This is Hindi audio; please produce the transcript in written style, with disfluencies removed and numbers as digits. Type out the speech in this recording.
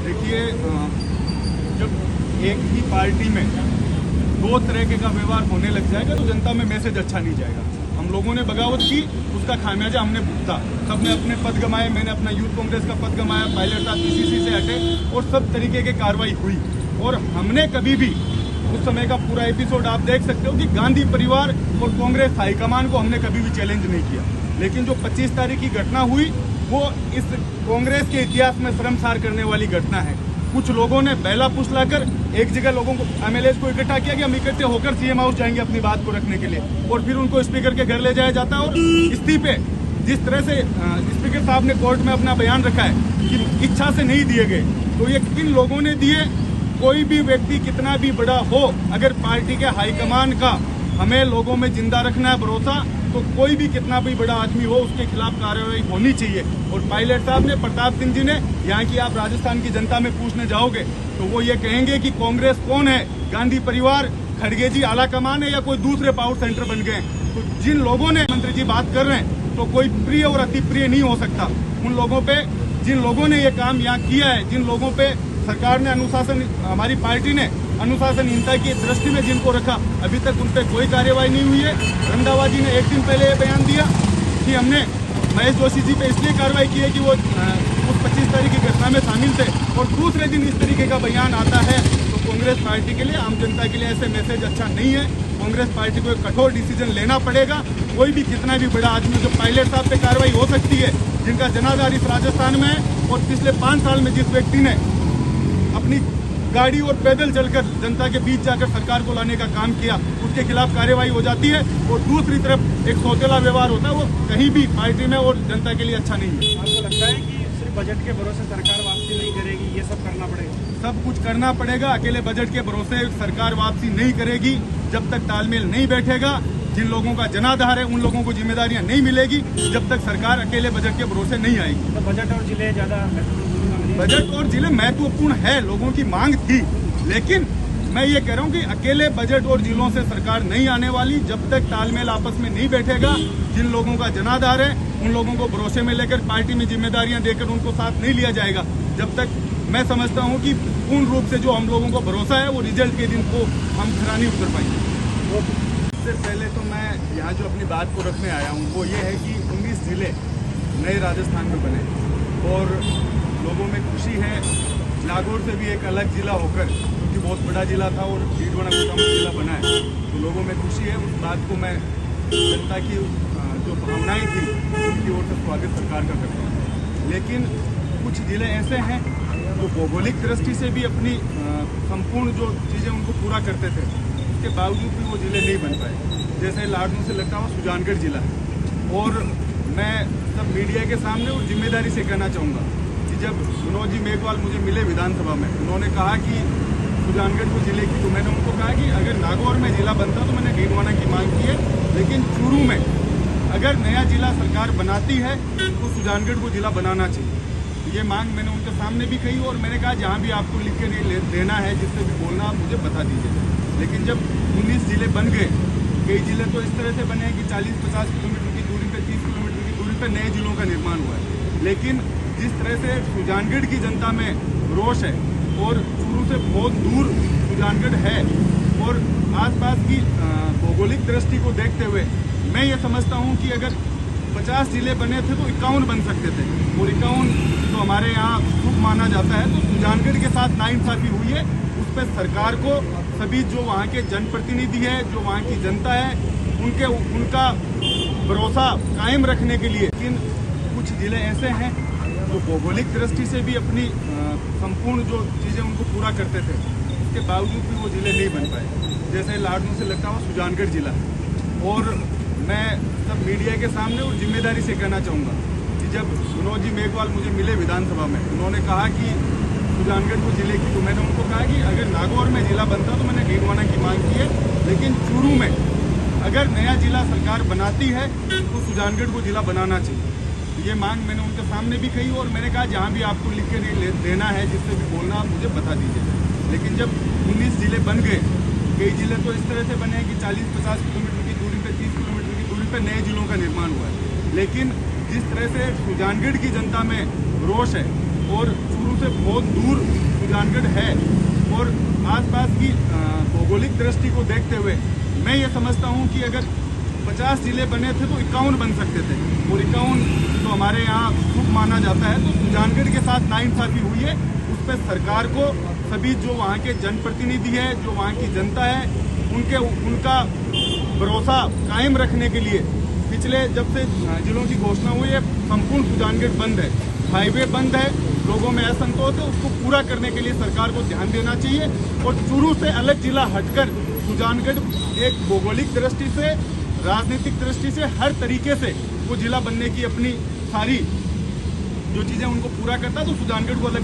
देखिए, जब एक ही पार्टी में दो तरीके का व्यवहार होने लग जाएगा तो जनता में मैसेज अच्छा नहीं जाएगा। हम लोगों ने बगावत की, उसका खामियाजा हमने भुगता। सबने अपने पद गंवाए, मैंने अपना यूथ कांग्रेस का पद गंवाया, पायलट साहब पीसीसी से हटे और सब तरीके की कार्रवाई हुई। और हमने कभी भी उस समय का पूरा एपिसोड आप देख सकते हो कि गांधी परिवार और कांग्रेस हाईकमान को हमने कभी भी चैलेंज नहीं किया। लेकिन जो 25 तारीख की घटना हुई वो इस कांग्रेस के इतिहास में शर्मसार करने वाली घटना है। कुछ लोगों ने बेला पुछलाकर एक जगह लोगों को, एमएलए को इकट्ठा किया कि हम इकट्ठे होकर सीएम हाउस जाएंगे अपनी बात को रखने के लिए, और फिर उनको स्पीकर के घर ले जाया जाता है। और इस्तीफे जिस तरह से स्पीकर साहब ने कोर्ट में अपना बयान रखा है कि इच्छा से नहीं दिए गए, तो ये किन लोगों ने दिए? कोई भी व्यक्ति कितना भी बड़ा हो, अगर पार्टी के हाईकमान का हमें लोगों में जिंदा रखना है भरोसा, तो कोई भी कितना भी बड़ा आदमी हो उसके खिलाफ कार्रवाई होनी चाहिए। और पायलट साहब ने, प्रताप सिंह जी ने, यहाँ की आप राजस्थान की जनता में पूछने जाओगे तो वो ये कहेंगे कि कांग्रेस कौन है, गांधी परिवार, खड़गे जी आला कमान है या कोई दूसरे पावर सेंटर बन गए। तो जिन लोगों ने, मंत्री जी बात कर रहे हैं, तो कोई प्रिय और अति प्रिय नहीं हो सकता। उन लोगों पे, जिन लोगों ने ये काम यहाँ किया है, जिन लोगों पे सरकार ने अनुशासन, हमारी पार्टी ने अनुशासनहीनता की दृष्टि में जिनको रखा, अभी तक उन पर कोई कार्यवाही नहीं हुई है। रंधावा जी ने एक दिन पहले ये बयान दिया कि हमने महेश जोशी जी पे इसलिए कार्रवाई की है कि वो उस 25 तारीख की घटना में शामिल थे, और दूसरे दिन इस तरीके का बयान आता है तो कांग्रेस पार्टी के लिए, आम जनता के लिए ऐसे मैसेज अच्छा नहीं है। कांग्रेस पार्टी को एक कठोर डिसीजन लेना पड़ेगा। कोई भी कितना भी बड़ा आदमी, जो पायलट साहब पे कार्रवाई हो सकती है, जिनका जनाधार इस राजस्थान में है, और पिछले 5 साल में जिस व्यक्ति ने अपनी गाड़ी और पैदल चलकर जनता के बीच जाकर सरकार को लाने का काम किया, उसके खिलाफ कार्यवाही हो जाती है। और दूसरी तरफ एक सौतेला व्यवहार होता है, वो कहीं भी पार्टी में और जनता के लिए अच्छा नहीं है। आपको लगता है कि सिर्फ बजट के भरोसे सरकार वापसी नहीं करेगी, ये सब करना पड़ेगा? सब कुछ करना पड़ेगा। अकेले बजट के भरोसे सरकार वापसी नहीं करेगी जब तक तालमेल नहीं बैठेगा। जिन लोगों का जनाधार है उन लोगों को जिम्मेदारियां नहीं मिलेगी जब तक सरकार अकेले बजट के भरोसे नहीं आएगी। तो बजट और जिले ज्यादा, बजट और जिले महत्वपूर्ण है, लोगों की मांग थी, लेकिन मैं ये कह रहा हूँ कि अकेले बजट और जिलों से सरकार नहीं आने वाली जब तक तालमेल आपस में नहीं बैठेगा। जिन लोगों का जनाधार है उन लोगों को भरोसे में लेकर पार्टी में जिम्मेदारियां देकर उनको साथ नहीं लिया जाएगा जब तक। मैं समझता हूँ कि पूर्ण रूप से जो हम लोगों को भरोसा है वो रिजल्ट के दिन को हम खरा नहीं उतर पाएंगे। सबसे पहले तो मैं यहाँ जो अपनी बात को रखने आया हूँ वो ये है कि 19 जिले नए राजस्थान में बने और लोगों में खुशी है। नागौर से भी एक अलग जिला होकर, क्योंकि बहुत बड़ा जिला था और डीडवाना कोटामत जिला बना है, तो लोगों में खुशी है। उस बात को मैं जनता की जो भावनाएं थी उनकी ओर से स्वागत सरकार का करता हूँ। लेकिन कुछ जिले ऐसे हैं जो भौगोलिक दृष्टि से भी अपनी संपूर्ण जो चीज़ें उनको पूरा करते थे, उसके बावजूद भी वो जिले नहीं बन पाए। जैसे लाडनू से लगता हुआ सुजानगढ़ जिला। और मैं सब मीडिया के सामने और जिम्मेदारी से कहना चाहूँगा कि जब विनोद जी मेघवाल मुझे मिले विधानसभा में, उन्होंने कहा कि सुजानगढ़ को जिले की, तो मैंने उनको कहा कि अगर नागौर में जिला बनता तो मैंने डीडवाना की मांग की है, लेकिन चूरू में अगर नया जिला सरकार बनाती है तो सुजानगढ़ को जिला बनाना चाहिए। ये मांग मैंने उनके सामने भी कही और मैंने कहा जहाँ भी आपको लिख के देना है, जिससे भी बोलना, आप मुझे बता दीजिए। लेकिन जब 19 जिले बन गए, कई जिले तो इस तरह से बने हैं कि 40-50 किलोमीटर की दूरी पे, 30 किलोमीटर की दूरी पे नए जिलों का निर्माण हुआ है। लेकिन जिस तरह से सुजानगढ़ की जनता में रोष है और चूरू से बहुत दूर सुजानगढ़ है और आसपास की भौगोलिक दृष्टि को देखते हुए मैं ये समझता हूँ कि अगर 50 जिले बने थे तो 51 बन सकते थे, और 51 तो हमारे यहाँ शुभ माना जाता है। तो सुजानगढ़ के साथ नाइंसाफी हुई है, उस पर सरकार को, सभी जो वहाँ के जनप्रतिनिधि है, जो वहाँ की जनता है, उनका भरोसा कायम रखने के लिए। लेकिन कुछ जिले ऐसे हैं जो भौगोलिक दृष्टि से भी अपनी संपूर्ण जो चीज़ें उनको पूरा करते थे, उसके बावजूद भी वो जिले नहीं बन पाए। जैसे लाडनू से लगता हुआ सुजानगढ़ जिला। और मैं सब मीडिया के सामने और जिम्मेदारी से कहना चाहूँगा कि जब विनोद जी मेघवाल मुझे मिले विधानसभा में, उन्होंने कहा कि सुजानगढ़ को जिले की, तो मैंने उनको कहा कि अगर नागौर में जिला बनता तो मैंने डीडवाना की मांग की है, लेकिन चूरू में अगर नया जिला सरकार बनाती है तो सुजानगढ़ को जिला बनाना चाहिए। ये मांग मैंने उनके सामने भी कही और मैंने कहा जहाँ भी आपको लिख के देना है, जिससे भी बोलना, आप मुझे बता दीजिए। लेकिन जब 19 जिले बन गए, कई जिले तो इस तरह से बने हैं कि 40-50 किलोमीटर की दूरी पे, 30 किलोमीटर की दूरी पे नए जिलों का निर्माण हुआ है। लेकिन जिस तरह से सुजानगढ़ की जनता में रोष है और चूरू से बहुत दूर सुजानगढ़ है और आसपास की भौगोलिक दृष्टि को देखते हुए मैं ये समझता हूँ कि अगर 50 जिले बने थे तो 51 बन सकते थे और 51 तो हमारे यहाँ शुभ माना जाता है। तो सुजानगढ़ के साथ नाइंसाफी हुई है, उस पर सरकार को सभी जो वहाँ के जनप्रतिनिधि है, जो वहाँ की जनता है, उनका भरोसा कायम रखने के लिए पिछले जब से जिलों की घोषणा हुई है संपूर्ण सुजानगढ़ बंद है, हाईवे बंद है, लोगों में असंतोष है, उसको पूरा करने के लिए सरकार को ध्यान देना चाहिए और चूरू से अलग जिला हटकर सुजानगढ़ एक भौगोलिक दृष्टि से, राजनीतिक दृष्टि से, हर तरीके से वो जिला बनने की अपनी सारी जो चीज़ें उनको पूरा करता है, तो सुजानगढ़ को अलग